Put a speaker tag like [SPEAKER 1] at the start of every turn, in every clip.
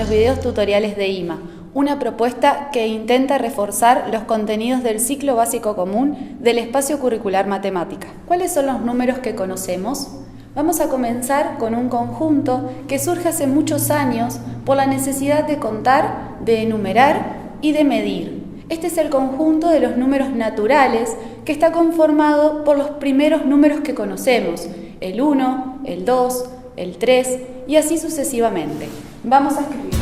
[SPEAKER 1] los videos tutoriales de IMA, una propuesta que intenta reforzar los contenidos del ciclo básico común del espacio curricular matemática. ¿Cuáles son los números que conocemos? Vamos a comenzar con un conjunto que surge hace muchos años por la necesidad de contar, de enumerar y de medir. Este es el conjunto de los números naturales que está conformado por los primeros números que conocemos, el 1, el 2, el 3 y así sucesivamente. Vamos a escribir.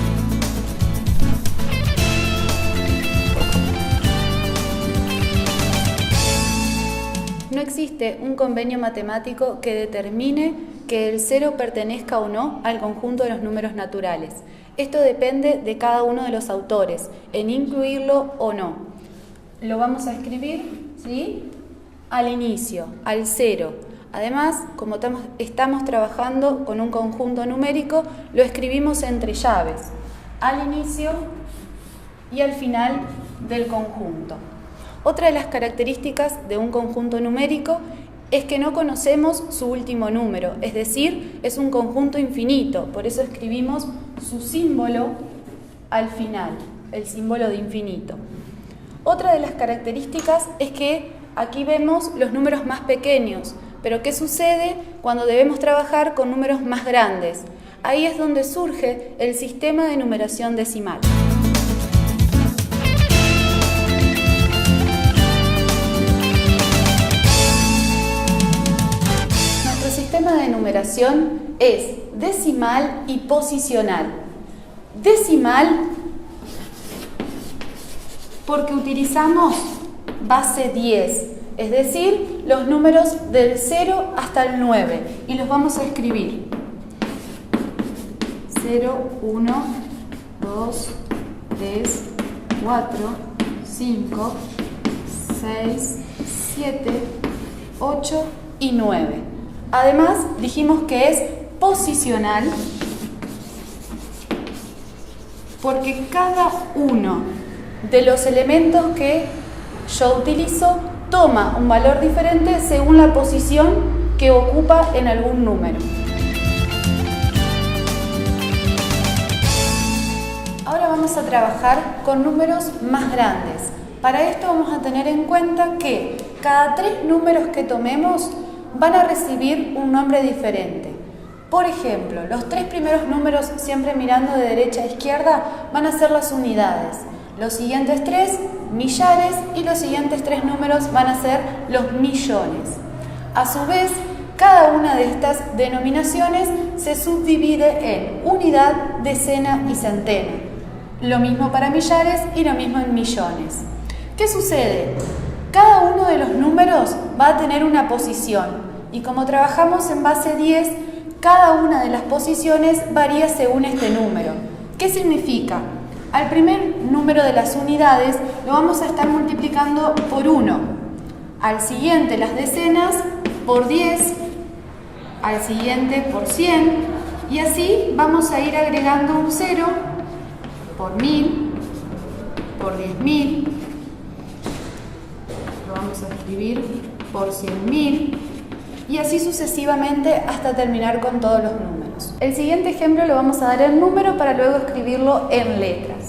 [SPEAKER 1] No existe un convenio matemático que determine que el 0 pertenezca o no al conjunto de los números naturales. Esto depende de cada uno de los autores, en incluirlo o no. Lo vamos a escribir, ¿sí?, al inicio, al 0. Además, como estamos trabajando con un conjunto numérico, lo escribimos entre llaves, al inicio y al final del conjunto. Otra de las características de un conjunto numérico es que no conocemos su último número, es decir, es un conjunto infinito, por eso escribimos su símbolo al final, el símbolo de infinito. Otra de las características es que aquí vemos los números más pequeños, pero ¿qué sucede cuando debemos trabajar con números más grandes? Ahí es donde surge el sistema de numeración decimal. Nuestro sistema de numeración es decimal y posicional. Decimal porque utilizamos base 10, es decir, los números del 0 hasta el 9, y los vamos a escribir. 0, 1, 2, 3, 4, 5, 6, 7, 8 y 9. Además, dijimos que es posicional porque cada uno de los elementos que yo utilizo toma un valor diferente según la posición que ocupa en algún número. Ahora vamos a trabajar con números más grandes. Para esto vamos a tener en cuenta que cada 3 números que tomemos van a recibir un nombre diferente. Por ejemplo, los 3 primeros números, siempre mirando de derecha a izquierda, van a ser las unidades. Los siguientes 3, millares, y los siguientes 3 números van a ser los millones. A su vez, cada una de estas denominaciones se subdivide en unidad, decena y centena. Lo mismo para millares y lo mismo en millones. ¿Qué sucede? Cada uno de los números va a tener una posición y como trabajamos en base 10, cada una de las posiciones varía según este número. ¿Qué significa? Al primer número de las unidades lo vamos a estar multiplicando por 1, al siguiente las decenas por 10, al siguiente por 100 y así vamos a ir agregando un 0 por 1000, por 10.000, lo vamos a escribir por 100.000 y así sucesivamente hasta terminar con todos los números. El siguiente ejemplo lo vamos a dar en número para luego escribirlo en letras.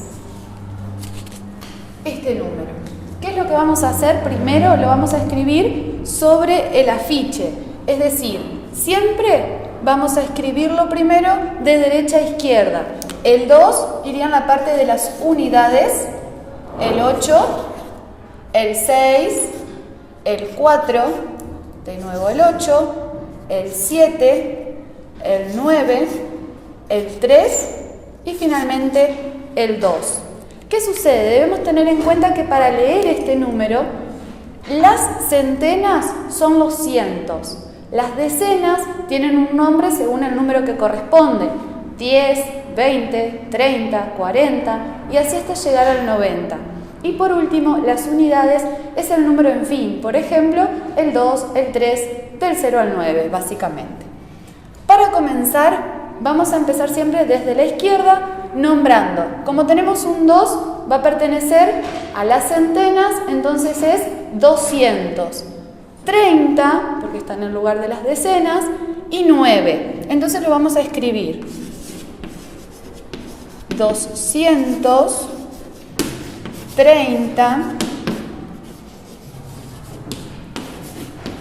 [SPEAKER 1] Este número. ¿Qué es lo que vamos a hacer? Primero lo vamos a escribir sobre el afiche, es decir, siempre vamos a escribirlo primero de derecha a izquierda. El 2 iría en la parte de las unidades, el 8, el 6, el 4, de nuevo el 8, el 7, el 9, el 3 y finalmente el 2. ¿Qué sucede? Debemos tener en cuenta que para leer este número, las centenas son los cientos. Las decenas tienen un nombre según el número que corresponde. 10, 20, 30, 40 y así hasta llegar al 90. Y por último, las unidades es el número en fin. Por ejemplo, el 2, el 3, del 0 al 9, básicamente. Para comenzar, vamos a empezar siempre desde la izquierda, nombrando. Como tenemos un 2, va a pertenecer a las centenas, entonces es 200. 30, porque está en el lugar de las decenas, y 9. Entonces lo vamos a escribir. 230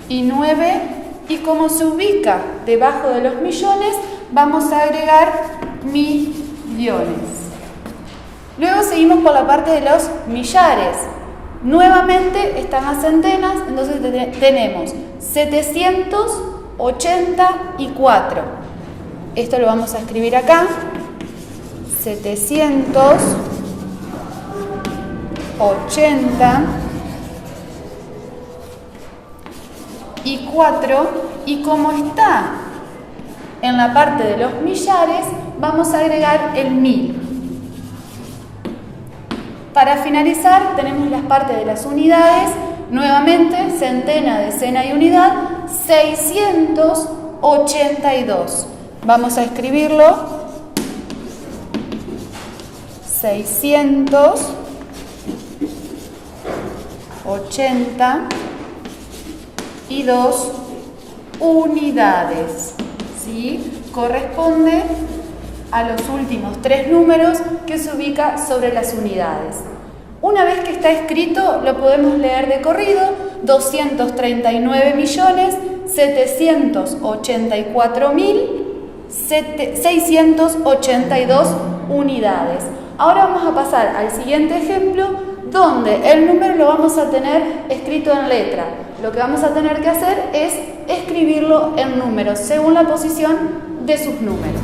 [SPEAKER 1] y 9, y como se ubica debajo de los millones, vamos a agregar millones. Luego seguimos por la parte de los millares. Nuevamente están las centenas, entonces tenemos 784. Esto lo vamos a escribir acá. 784, y como está en la parte de los millares, vamos a agregar el 1000. Para finalizar, tenemos las partes de las unidades. Nuevamente, centena, decena y unidad, 682. Vamos a escribirlo. 682 unidades. ¿Sí? Corresponde a los últimos 3 números que se ubica sobre las unidades. Una vez que está escrito, lo podemos leer de corrido: 239.784.682 unidades. Ahora vamos a pasar al siguiente ejemplo, donde el número lo vamos a tener escrito en letra. Lo que vamos a tener que hacer es escribirlo en números, según la posición de sus números.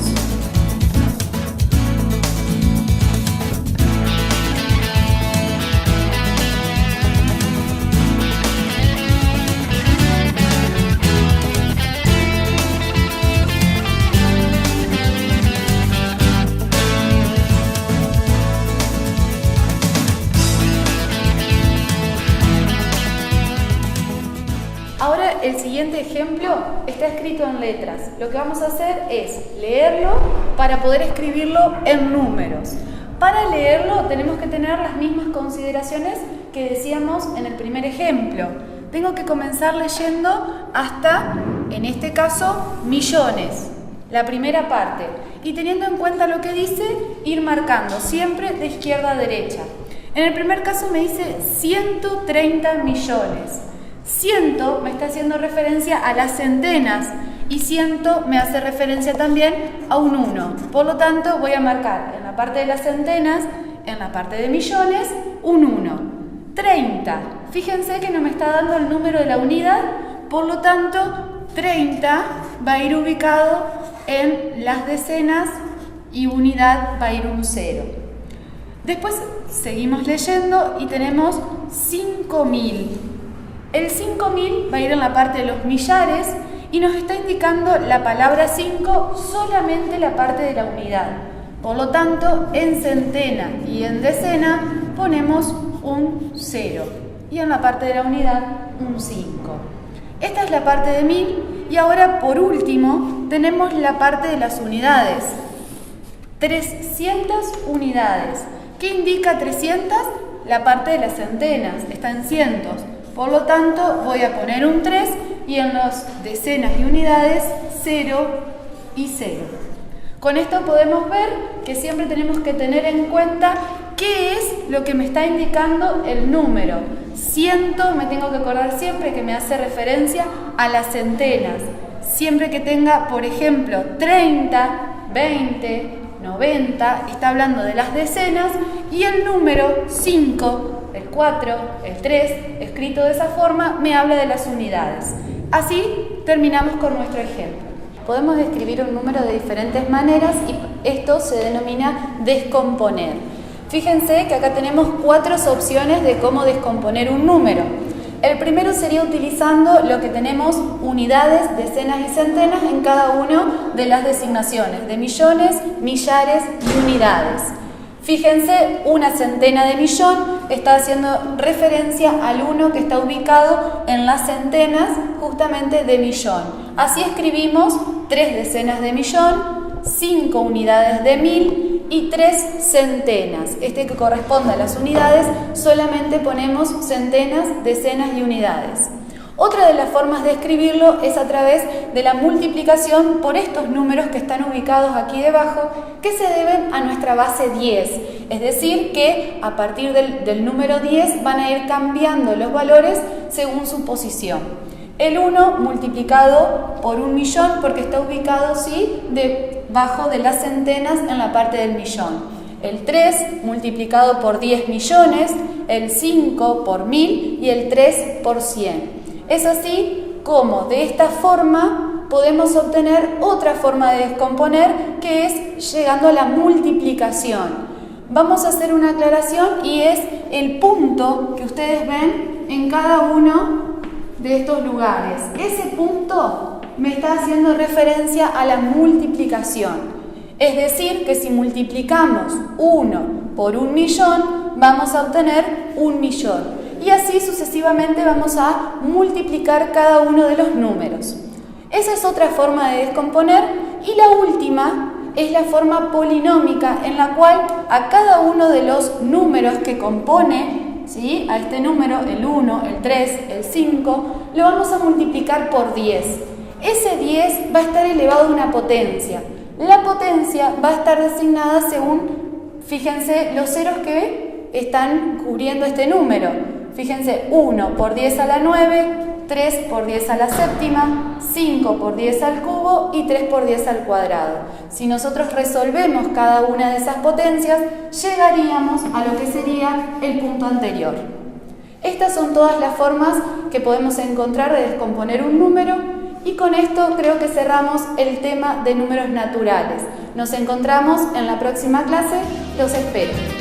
[SPEAKER 1] Ahora el siguiente ejemplo está escrito en letras. Lo que vamos a hacer es leerlo para poder escribirlo en números. Para leerlo tenemos que tener las mismas consideraciones que decíamos en el primer ejemplo. Tengo que comenzar leyendo hasta, en este caso, millones, la primera parte. Y teniendo en cuenta lo que dice, ir marcando siempre de izquierda a derecha. En el primer caso me dice 130 millones. 100 me está haciendo referencia a las centenas y 100 me hace referencia también a un 1. Por lo tanto, voy a marcar en la parte de las centenas, en la parte de millones, un 1. 30. Fíjense que no me está dando el número de la unidad, por lo tanto, 30 va a ir ubicado en las decenas y unidad va a ir un 0. Después seguimos leyendo y tenemos 5.000. El 5.000 va a ir en la parte de los millares y nos está indicando la palabra 5 solamente la parte de la unidad. Por lo tanto, en centena y en decena ponemos un 0 y en la parte de la unidad un 5. Esta es la parte de 1000 y ahora por último tenemos la parte de las unidades. 300 unidades. ¿Qué indica 300? La parte de las centenas, está en cientos. Por lo tanto, voy a poner un 3 y en las decenas y unidades 0 y 0. Con esto podemos ver que siempre tenemos que tener en cuenta qué es lo que me está indicando el número. 100 me tengo que acordar siempre que me hace referencia a las centenas. Siempre que tenga, por ejemplo, 30, 20, 90, está hablando de las decenas, y el número 5, el 4, el 3, escrito de esa forma, me habla de las unidades. Así terminamos con nuestro ejemplo. Podemos describir un número de diferentes maneras y esto se denomina descomponer. Fíjense que acá tenemos 4 opciones de cómo descomponer un número. El primero sería utilizando lo que tenemos unidades, decenas y centenas en cada una de las designaciones de millones, millares y unidades. Fíjense, una centena de millón está haciendo referencia al 1 que está ubicado en las centenas justamente de millón. Así escribimos 3 decenas de millón, 5 unidades de 1000 y 3 centenas. Este que corresponde a las unidades, solamente ponemos centenas, decenas y unidades. Otra de las formas de escribirlo es a través de la multiplicación por estos números que están ubicados aquí debajo, que se deben a nuestra base 10. Es decir, que a partir del número 10 van a ir cambiando los valores según su posición. El 1 multiplicado por 1.000.000 porque está ubicado, ¿sí?, debajo de las centenas en la parte del millón. El 3 multiplicado por 10 millones, el 5 por 1000 y el 3 por 100. Es así como de esta forma podemos obtener otra forma de descomponer, que es llegando a la multiplicación. Vamos a hacer una aclaración y es el punto que ustedes ven en cada uno de estos lugares. Ese punto me está haciendo referencia a la multiplicación. Es decir, que si multiplicamos 1 por 1.000.000, vamos a obtener 1.000.000. Y así sucesivamente vamos a multiplicar cada uno de los números. Esa es otra forma de descomponer. Y la última es la forma polinómica, en la cual a cada uno de los números que compone, ¿sí?, a este número, el 1, el 3, el 5, lo vamos a multiplicar por 10. Ese 10 va a estar elevado a una potencia. La potencia va a estar designada según, fíjense, los ceros que están cubriendo este número. Fíjense, 1 por 10 a la 9, 3 por 10 a la séptima, 5 por 10 al cubo y 3 por 10 al cuadrado. Si nosotros resolvemos cada una de esas potencias, llegaríamos a lo que sería el punto anterior. Estas son todas las formas que podemos encontrar de descomponer un número, y con esto creo que cerramos el tema de números naturales. Nos encontramos en la próxima clase, los espero.